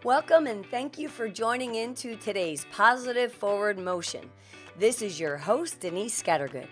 Welcome and thank you for joining into today's Positive Forward Motion. This is your host, Denise Scattergood.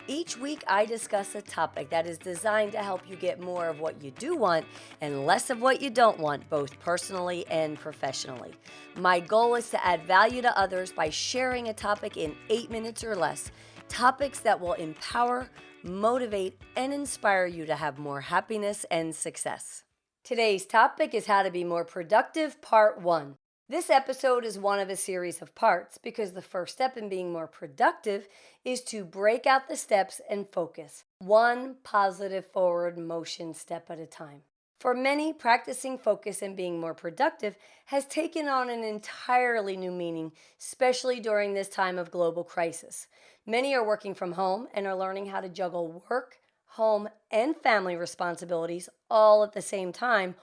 Each week, I discuss a topic that is designed to help you get more of what you do want and less of what you don't want, both personally and professionally. My goal is to add value to others by sharing a topic in 8 minutes or less, topics that will empower, motivate, and inspire you to have more happiness and success. Today's topic is how to be more productive, part 1. This episode is one of a series of parts because the first step in being more productive is to break out the steps and focus, one positive forward motion step at a time. For many, practicing focus and being more productive has taken on an entirely new meaning, especially during this time of global crisis. Many are working from home and are learning how to juggle work, home, and family responsibilities all at the same time,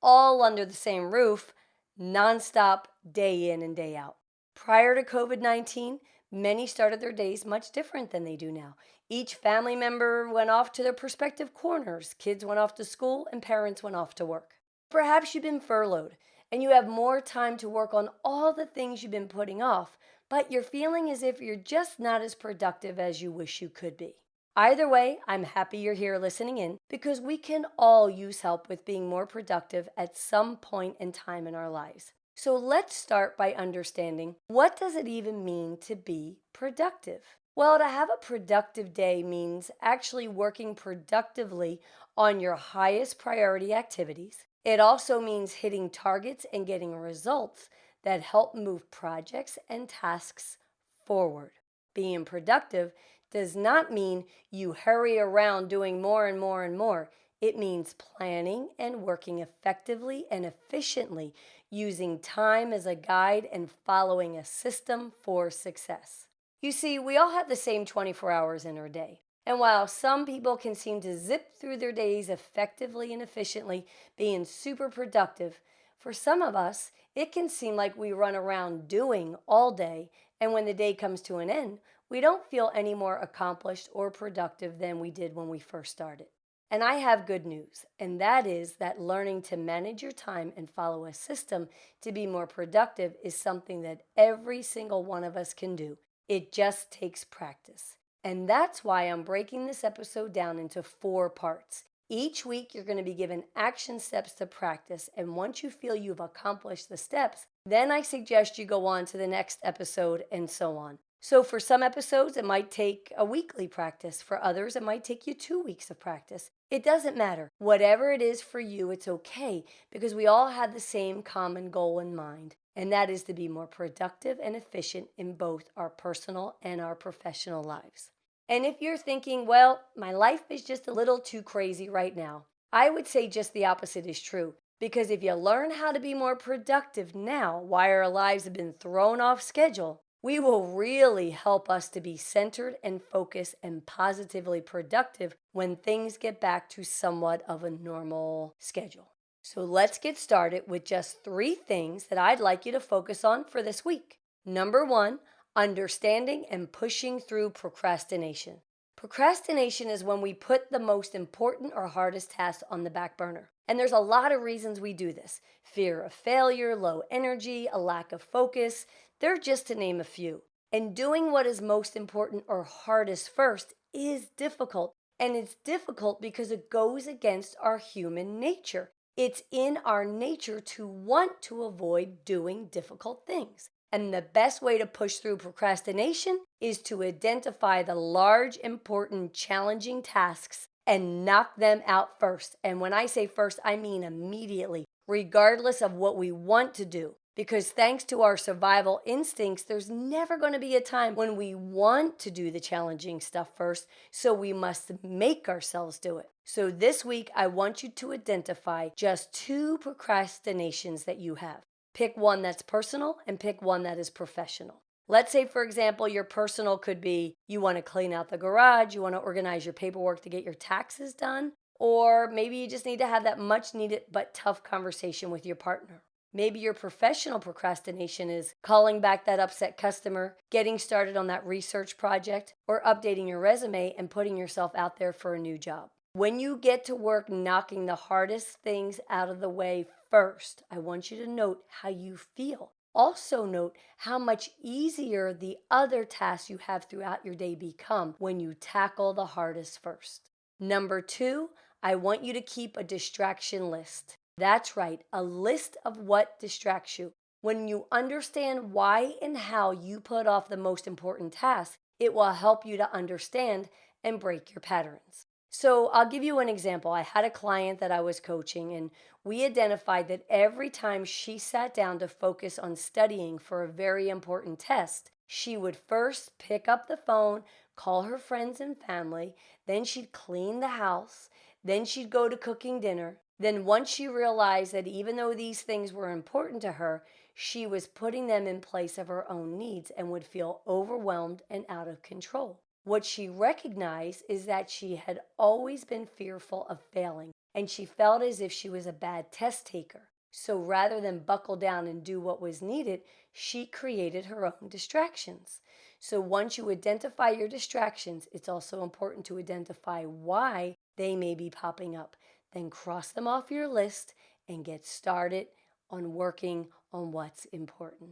all under the same roof, nonstop, day in and day out. Prior to COVID-19, many started their days much different than they do now. Each family member went off to their prospective corners. Kids went off to school and parents went off to work. Perhaps you've been furloughed and you have more time to work on all the things you've been putting off, but you're feeling as if you're just not as productive as you wish you could be. Either way, I'm happy you're here listening in because we can all use help with being more productive at some point in time in our lives. So let's start by understanding, what does it even mean to be productive? Well, to have a productive day means actually working productively on your highest priority activities. It also means hitting targets and getting results that help move projects and tasks forward. Being productive does not mean you hurry around doing more and more and more. It means planning and working effectively and efficiently, using time as a guide and following a system for success. You see, we all have the same 24 hours in our day. And while some people can seem to zip through their days effectively and efficiently, being super productive, for some of us, it can seem like we run around doing all day, and when the day comes to an end, we don't feel any more accomplished or productive than we did when we first started. And I have good news, and that is that learning to manage your time and follow a system to be more productive is something that every single one of us can do. It just takes practice. And that's why I'm breaking this episode down into 4 parts. Each week, you're going to be given action steps to practice, and once you feel you've accomplished the steps, then I suggest you go on to the next episode and so on. So for some episodes, it might take a weekly practice. For others, it might take you 2 weeks of practice. It doesn't matter. Whatever it is for you, it's okay because we all have the same common goal in mind, and that is to be more productive and efficient in both our personal and our professional lives. And if you're thinking, well, my life is just a little too crazy right now, I would say just the opposite is true. Because if you learn how to be more productive now, while our lives have been thrown off schedule, we will really help us to be centered and focused and positively productive when things get back to somewhat of a normal schedule. So let's get started with just 3 things that I'd like you to focus on for this week. Number 1, understanding and pushing through procrastination. Procrastination is when we put the most important or hardest tasks on the back burner. And there's a lot of reasons we do this. Fear of failure, low energy, a lack of focus. They're just to name a few. And doing what is most important or hardest first is difficult. And it's difficult because it goes against our human nature. It's in our nature to want to avoid doing difficult things. And the best way to push through procrastination is to identify the large, important, challenging tasks and knock them out first. And when I say first, I mean immediately, regardless of what we want to do. Because thanks to our survival instincts, there's never going to be a time when we want to do the challenging stuff first, so we must make ourselves do it. So this week, I want you to identify just 2 procrastinations that you have. Pick one that's personal and pick one that is professional. Let's say, for example, your personal could be you want to clean out the garage, you want to organize your paperwork to get your taxes done, or maybe you just need to have that much needed but tough conversation with your partner. Maybe your professional procrastination is calling back that upset customer, getting started on that research project, or updating your resume and putting yourself out there for a new job. When you get to work knocking the hardest things out of the way first, I want you to note how you feel. Also note how much easier the other tasks you have throughout your day become when you tackle the hardest first. Number 2, I want you to keep a distraction list. That's right, a list of what distracts you. When you understand why and how you put off the most important tasks, it will help you to understand and break your patterns. So I'll give you an example. I had a client that I was coaching, and we identified that every time she sat down to focus on studying for a very important test, she would first pick up the phone, call her friends and family, then she'd clean the house, then she'd go to cooking dinner. Then once she realized that even though these things were important to her, she was putting them in place of her own needs and would feel overwhelmed and out of control. What she recognized is that she had always been fearful of failing, and she felt as if she was a bad test taker. So rather than buckle down and do what was needed, she created her own distractions. So once you identify your distractions, it's also important to identify why they may be popping up. Then cross them off your list and get started on working on what's important.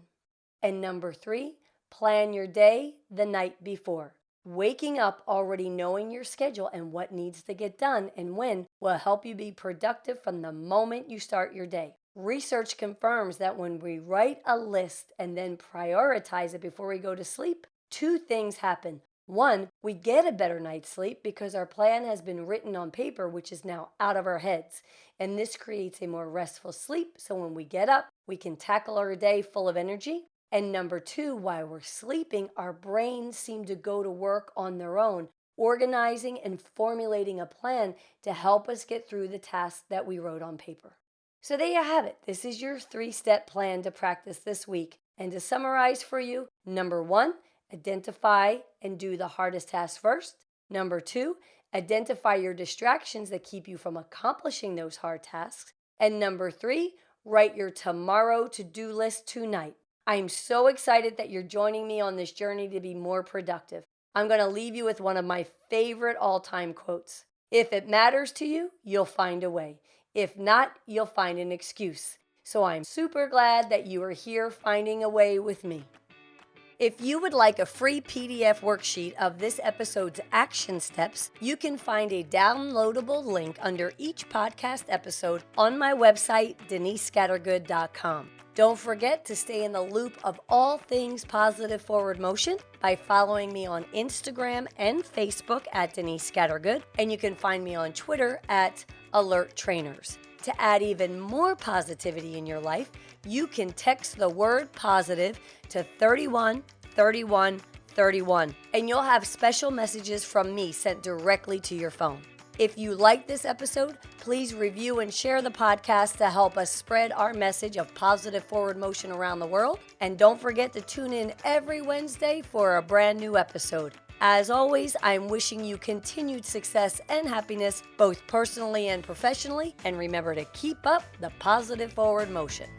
And number 3, plan your day the night before. Waking up already knowing your schedule and what needs to get done and when will help you be productive from the moment you start your day. Research confirms that when we write a list and then prioritize it before we go to sleep, 2 things happen. 1, we get a better night's sleep because our plan has been written on paper, which is now out of our heads. And this creates a more restful sleep, so when we get up, we can tackle our day full of energy. And number 2, while we're sleeping, our brains seem to go to work on their own, organizing and formulating a plan to help us get through the tasks that we wrote on paper. So there you have it. This is your 3-step plan to practice this week. And to summarize for you, number 1, identify and do the hardest task first. Number 2, identify your distractions that keep you from accomplishing those hard tasks. And number 3, write your tomorrow to-do list tonight. I'm so excited that you're joining me on this journey to be more productive. I'm going to leave you with one of my favorite all-time quotes. If it matters to you, you'll find a way. If not, you'll find an excuse. So I'm super glad that you are here finding a way with me. If you would like a free PDF worksheet of this episode's action steps, you can find a downloadable link under each podcast episode on my website, denisescattergood.com. Don't forget to stay in the loop of all things positive forward motion by following me on Instagram and Facebook at Denise Scattergood, and you can find me on Twitter at Alert Trainers. To add even more positivity in your life, you can text the word positive to 31 31 31, and you'll have special messages from me sent directly to your phone. If you like this episode, please review and share the podcast to help us spread our message of positive forward motion around the world. And don't forget to tune in every Wednesday for a brand new episode. As always, I'm wishing you continued success and happiness, both personally and professionally. And remember to keep up the positive forward motion.